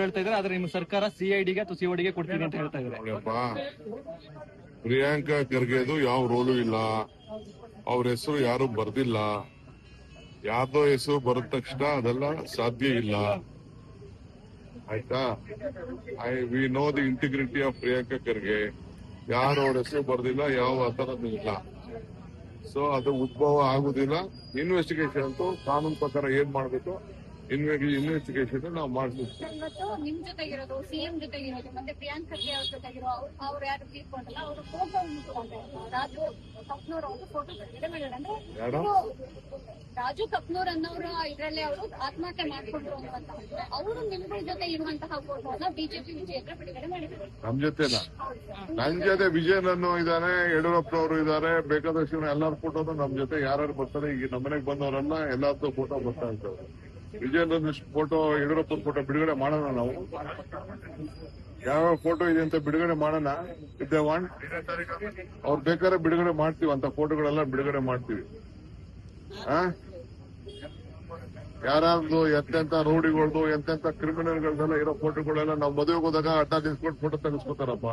ಹೇಳ್ತಾ ಇದ್ದಾರೆ, ಆದ್ರೆ ನಿಮ್ಮ ಸರ್ಕಾರ ಸಿಐಡಿಗೆ ಅಥವಾ ಸಿಒಡಿಗೆ ಕೊಡ್ತೀವಿ ಅಂತ ಹೇಳ್ತಾ ಇದ್ದಾರೆ. ಪ್ರಿಯಾಂಕಾ ಖರ್ಗೆದು ಯಾವ ರೋಲು ಇಲ್ಲ, ಅವ್ರ ಹೆಸರು ಯಾರು ಬರ್ದಿಲ್ಲ. ಯಾರ್ದೋ ಹೆಸರು ಬರದ ತಕ್ಷಣ ಅದೆಲ್ಲ ಸಾಧ್ಯ ಇಲ್ಲ. ಆಯ್ತಾ? We know the integrity of Priyanka Kharge. ಯಾರು ಅವ್ರ ಹೆಸರು ಬರ್ದಿಲ್ಲ, ಯಾವ ಆತರದ್ದು ಇಲ್ಲ. ಸೊ ಅದು ಉದ್ಭವ ಆಗುದಿಲ್ಲ. ಇನ್ವೆಸ್ಟಿಗೇಷನ್ ಅಂತೂ ಕಾನೂನು ಪ್ರಕಾರ ಏನ್ ಮಾಡ್ಬೇಕು, ಇನ್ವೆಸ್ಟಿಗೇಷನ್ ನಾವು ಮಾಡ್ತೀವಿ. ನಿಮ್ ಜೊತೆಗಿರೋದು, ಸಿಎಂ ಜೊತೆಗಿರೋದು, ಮತ್ತೆ ಪ್ರಿಯಾಂಕ್ ಖರ್ಗೆ ಅವ್ರ ಜೊತೆಗಿರೋ ಅವ್ರು ಯಾರು ತೀರ್ಕೊಂಡಲ್ಲ, ಅವರು ಫೋಟೋ ರಾಜು ಕಪ್ನೂರ್ ಅವರು ಫೋಟೋ ಬಿಡುಗಡೆ ಮಾಡಿದ್ರು. ಅಂದ್ರೆ ರಾಜು ಕಪ್ನೂರ್ ಅನ್ನೋರು ಇದ್ರಲ್ಲಿ ಅವರು ಆತ್ಮಹತ್ಯೆ ಮಾಡ್ಕೊಂಡ್ರು ಅಂತ ಅವರು ನಿಮ್ಗಳ ಜೊತೆ ಇರುವಂತಹ ಫೋಟೋನ ಬಿಜೆಪಿ ವಿಜಯೇಂದ್ರ ಬಿಡುಗಡೆ ಮಾಡಿದ್ರು. ನಮ್ ಜೊತೆನ ನನ್ ಜೊತೆ ವಿಜಯನನ್ನು ಇದಾರೆ, ಯಡಿಯೂರಪ್ಪನವರು ಇದಾರೆ, ಬೇಕಾದಷ್ಟು ಎಲ್ಲಾರ ಫೋಟೋನು ನಮ್ ಜೊತೆ ಯಾರು ಬರ್ತಾರೆ. ಈಗ ನಮ್ಮನೆಗೆ ಬಂದವರೆಲ್ಲ ಎಲ್ಲಾರ್ದು ಫೋಟೋ ಬರ್ತಾ ಇರ್ತವೆ. ವಿಜಯನನ್ನ ಫೋಟೋ, ಯಡಿಯೂರಪ್ಪನ ಫೋಟೋ ಬಿಡುಗಡೆ ಮಾಡೋಣ. ನಾವು ಯಾವ ಫೋಟೋ ಇದೆ ಅಂತ ಬಿಡುಗಡೆ ಮಾಡೋಣ. ಇದ್ದೇ ವಾಂಟ್ ಅವ್ರು ಬೇಕಾದ್ರೆ ಬಿಡುಗಡೆ ಮಾಡ್ತೀವಿ, ಅಂತ ಫೋಟೋಗಳೆಲ್ಲ ಬಿಡುಗಡೆ ಮಾಡ್ತೀವಿ. ಯಾರಾದ್ರು ಎಂತೆಂತ ರೂಢಿಗಳದು, ಎಂತೆಂತ ಕ್ರಿಮಿನಲ್ಗಳದೆಲ್ಲ ಇರೋ ಫೋಟೋಗಳೆಲ್ಲ ನಾವು ಮದುವೆಗೆ ಹೋದಾಗ ಅಡ್ಡ ನಿಲ್ಸ್ಕೊಂಡು ಫೋಟೋ ತೆಗೆಸ್ಕೋತಾರಪ್ಪ.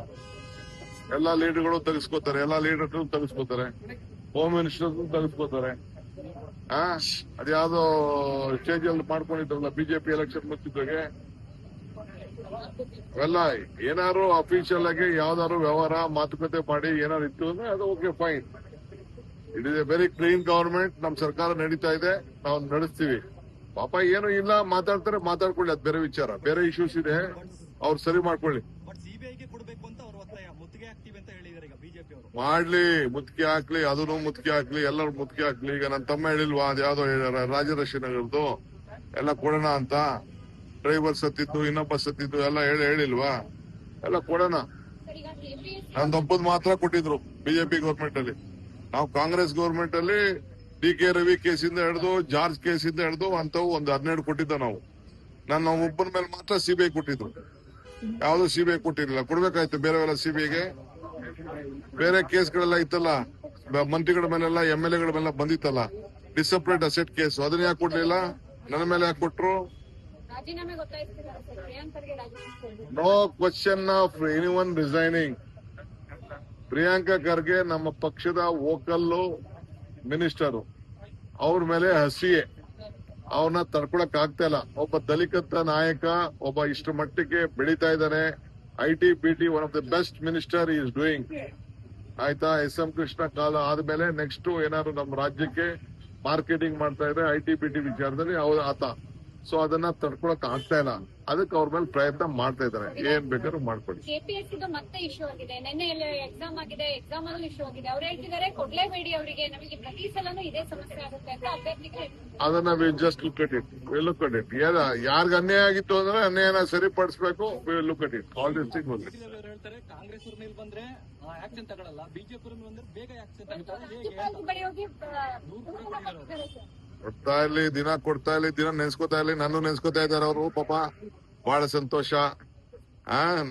ಎಲ್ಲಾ ಲೀಡರ್ಗಳು ತೆಗೆಸ್ಕೋತಾರೆ, ಎಲ್ಲಾ ಲೀಡರ್ ತೆಗೆಸ್ಕೋತಾರೆ, ಹೋಮ್ ಮಿನಿಸ್ಟರ್ ತೆಗೆಸ್ಕೋತಾರೆ. ಅದ್ಯಾವ್ದೋ ಸ್ಟೇಜ್ ಅಲ್ಲಿ ಮಾಡ್ಕೊಂಡಿದ್ರಲ್ಲ ಬಿಜೆಪಿ ಎಲೆಕ್ಷನ್ ಮುಚ್ಚಿದ್ದಾಗೆ. ಅವೆಲ್ಲ ಏನಾದ್ರು ಅಫಿಷಿಯಲ್ ಆಗಿ ಯಾವ್ದಾದ್ರು ವ್ಯವಹಾರ ಮಾತುಕತೆ ಮಾಡಿ ಏನಾದ್ರು ಇತ್ತು ಅಂದ್ರೆ ಅದು okay, fine. It is A very clean government. ನಮ್ ಸರ್ಕಾರ ನಡೀತಾ ಇದೆ, ನಾವು ನಡೆಸ್ತೀವಿ. ಪಾಪ ಏನು ಇಲ್ಲ, ಮಾತಾಡ್ತಾರೆ, ಮಾತಾಡ್ಕೊಳ್ಳಿ, ಅದು ಬೇರೆ ವಿಚಾರ. ಬೇರೆ ಇಶ್ಯೂಸ್ ಇದೆ, ಅವ್ರು ಸರಿ ಮಾಡ್ಕೊಳ್ಳಿ. ಮಾಡ್ಲಿ, ಮುತ್ತಿಗೆ ಹಾಕ್ಲಿ, ಅದನ್ನು ಮುತ್ತಿಗೆ ಹಾಕ್ಲಿ, ಎಲ್ಲರೂ ಮುತ್ತಿಗೆ ಹಾಕ್ಲಿ. ಈಗ ನನ್ನ ತಮ್ಮ ಹೇಳಿಲ್ವಾ, ಅದ್ಯಾವ್ದೋ ರಾಜರಶಿನಗರದ್ದು ಎಲ್ಲ ಕೊಡೋಣ ಅಂತ. ಡ್ರೈವರ್ ಸತ್ತಿದ್ದು, ಇನ್ನೊಬ್ಬ ಸತ್ತಿದ್ದು ಎಲ್ಲ ಹೇಳಿಲ್ವಾ, ಎಲ್ಲ ಕೊಡೋಣ. ನಂದೊಬ್ಬದ್ ಮಾತ್ರ ಕೊಟ್ಟಿದ್ರು ಬಿಜೆಪಿ ಗವರ್ಮೆಂಟ್ ಅಲ್ಲಿ. ನಾವು ಕಾಂಗ್ರೆಸ್ ಗವರ್ಮೆಂಟ್ ಅಲ್ಲಿ ಡಿ.ಕೆ. ರವಿ ಕೇಸಿಂದ ಹಿಡಿದು, ಜಾರ್ಜ್ ಕೇಸಿಂದ ಹಿಡಿದು ಅಂತವು ಒಂದು 12 ಕೊಟ್ಟಿದ್ದ ನಾವು. ನನ್ನ ಒಬ್ಬನ ಮೇಲೆ ಮಾತ್ರ ಸಿಬಿಐ ಕೊಟ್ಟಿದ್ರು, ಯಾವ್ದು ಸಿಬಿಐ ಕೊಟ್ಟಿರಲಿಲ್ಲ. ಕೊಡ್ಬೇಕಾಯ್ತು ಬೇರೆವೆಲ್ಲ ಸಿಬಿಐಗೆ. ಬೇರೆ ಕೇಸ್ಗಳೆಲ್ಲ ಇತ್ತಲ್ಲ, ಮಂತ್ರಿಗಳ ಮೇಲೆಲ್ಲ, MLA ಗಳ ಮೇಲೆ ಬಂದಿತ್ತಲ್ಲ, ಡಿಸಪ್ರೇಟ್ ಅಸೆಟ್ ಕೇಸ್, ಅದನ್ನ ಯಾಕೆ ಕೊಡ್ಲಿಲ್ಲ? ನನ್ನ ಮೇಲೆ ಯಾಕೆ ಕೊಟ್ರು? No question of anyone resigning. Priyanka Kharge ನಮ್ಮ ಪಕ್ಷದ ವೋಕಲ್ಲು ಮಿನಿಸ್ಟರ್, ಅವ್ರ ಮೇಲೆ ಹಸಿಯೇ, ಅವ್ರನ್ನ ತಡ್ಕೊಳಕ್ ಆಗ್ತಾ ಇಲ್ಲ. ಒಬ್ಬ ದಲಿತ ನಾಯಕ, ಒಬ್ಬ ಇಷ್ಟು ಮಟ್ಟಿಗೆ ಬೆಳೀತಾ ಇದ್ದಾನೆ. IT-BT one of the best minister is doing. ಆಯ್ತಾ? SM ಕೃಷ್ಣ ಕಾಲ ಆದ್ಮೇಲೆ ನೆಕ್ಸ್ಟ್ ಏನಾದ್ರು ನಮ್ಮ ರಾಜ್ಯಕ್ಕೆ ಮಾರ್ಕೆಟಿಂಗ್ ಮಾಡ್ತಾ ಇದ್ರೆ IT-BT ವಿಚಾರದಲ್ಲಿ ಆತ. ಸೊ ಅದನ್ನ ತಡ್ಕೊಳಕ್ ಆಗ್ತಾ ಇಲ್ಲ. ಅದಕ್ಕೆ ಅವ್ರ ಮೇಲೆ ಪ್ರಯತ್ನ ಮಾಡ್ತಾ ಇದಾರೆ. ಏನ್ ಬೇಕಾದ್ರೂ ಮಾಡ್ಕೊಳ್ಳಿ. KPSC ಮತ್ತೆ ಇಶ್ಯೂ ಆಗಿದೆ, ನಿನ್ನೆ ಎಕ್ಸಾಮ್ ಆಗಿದೆ, ಎಕ್ಸಾಮ್ ಅಲ್ಲೂ ಇಶ್ಯೂ ಆಗಿದೆ. ಅವ್ರು ಹೇಳ್ತಿದ್ದಾರೆ ಕೊಡ್ಲೇಬೇಡಿ ಅವರಿಗೆ, ನಮಗೆ ಪ್ರತಿ ಸಲನೂ ಇದೇ ಸಮಸ್ಯೆ ಆಗುತ್ತೆ ಅಂತ ಅಭ್ಯರ್ಥಿಗಳು. ಅದನ್ನ ಜಸ್ಟ್ ಲುಕ್ ಅಟ್ ಇಟ್. ಯಾರ್ಗ ಅನ್ಯಾಯ ಆಗಿತ್ತು ಅಂದ್ರೆ ಅನ್ಯಾಯನ ಸರಿಪಡಿಸಬೇಕು. Look at it. All this thing only. Congress ಬಂದ್ರೆ ಆಕ್ಷನ್ ತಗೊಳ್ಳಲ್ಲ, ಬಿಜೆಪಿ ಬಂದ್ರೆ ಬೇಗ ಆಕ್ಷನ್ ಕೊಡ್ತಾ ಇರ್ಲಿ, ದಿನ ಕೊಡ್ತಾ ಇರ್ಲಿ, ದಿನ ನೆನ್ಸ್ಕೊತಾ ಇರ್ಲಿ. ನಾನು ನೆನ್ಸ್ಕೊತಾ ಇದ್ದಾರೆ ಅವರು. ಪಾಪ ಬಹಳ ಸಂತೋಷ.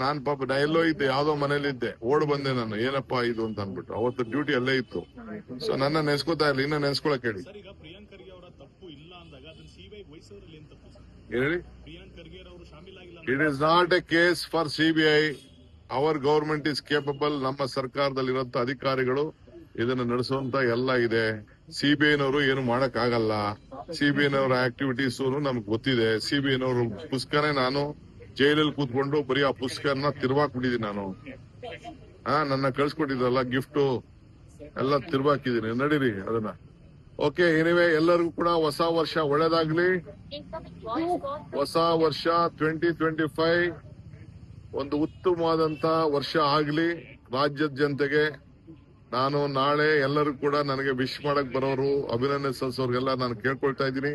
ನಾನ್ ಪಾಪ ಎಲ್ಲೋ ಇದ್ದೆ, ಯಾವ್ದೋ ಮನೇಲಿದ್ದೆ, ಓಡ್ ಬಂದೆ ನಾನು. ಏನಪ್ಪಾ ಇದು ಅಂತ ಅನ್ಬಿಟ್ಟು ಅವತ್ತು ಡ್ಯೂಟಿ ಅಲ್ಲೇ ಇತ್ತು. ಸೊ ನನ್ನ ನೆನ್ಸ್ಕೊತಾ ಇರ್ಲಿ, ಇನ್ನ ನೆನ್ಸ್ಕೊಳಕ್ ಹೇಳಿ. ಹೇಳಿ, it is not a case for CBI. Our government is capable. ನಮ್ಮ ಸರ್ಕಾರದಲ್ಲಿರುವಂತ ಅಧಿಕಾರಿಗಳು ಇದನ್ನ ನಡೆಸುವಂತ ಎಲ್ಲ ಇದೆ. CBIನವರು ಏನು ಮಾಡಕ್ ಆಗಲ್ಲ. CBIನವರ ಆಕ್ಟಿವಿಟೀಸ್ ನಮ್ಗೆ ಗೊತ್ತಿದೆ. CBIನವರು ಪುಸ್ತಕನೇ ನಾನು ಜೈಲಲ್ಲಿ ಕೂತ್ಕೊಂಡು ಬರೀ ಆ ಪುಸ್ತಕನ ತಿರ್ವಾಕ್ಬಿಟ್ಟಿದೀನಿ ನಾನು. ನನ್ನ ಕಳ್ಸಿಕೊಟ್ಟಿದ್ರಲ್ಲ ಗಿಫ್ಟ್ ಎಲ್ಲ ತಿರ್ವಾಕಿದೀನಿ. ನಡೀರಿ ಅದನ್ನ. ಓಕೆ, ಎನಿವೆ ಎಲ್ಲರಿಗೂ ಕೂಡ ಹೊಸ ವರ್ಷ ಒಳ್ಳೇದಾಗ್ಲಿ. ಹೊಸ ವರ್ಷ 2025 ಒಂದು ಉತ್ತಮವಾದಂತ ವರ್ಷ ಆಗ್ಲಿ ರಾಜ್ಯದ ಜನತೆಗೆ. ನಾನು ನಾಳೆ ಎಲ್ಲರೂ ಕೂಡ ನನಗೆ ವಿಶ್ ಮಾಡಕ್ ಬರೋರು, ಅಭಿನಂದನೆ ಸಲ್ಲಿಸೋರ್ಗೆಲ್ಲ ನಾನು ಕೇಳ್ಕೊಳ್ತಾ ಇದ್ದೀನಿ.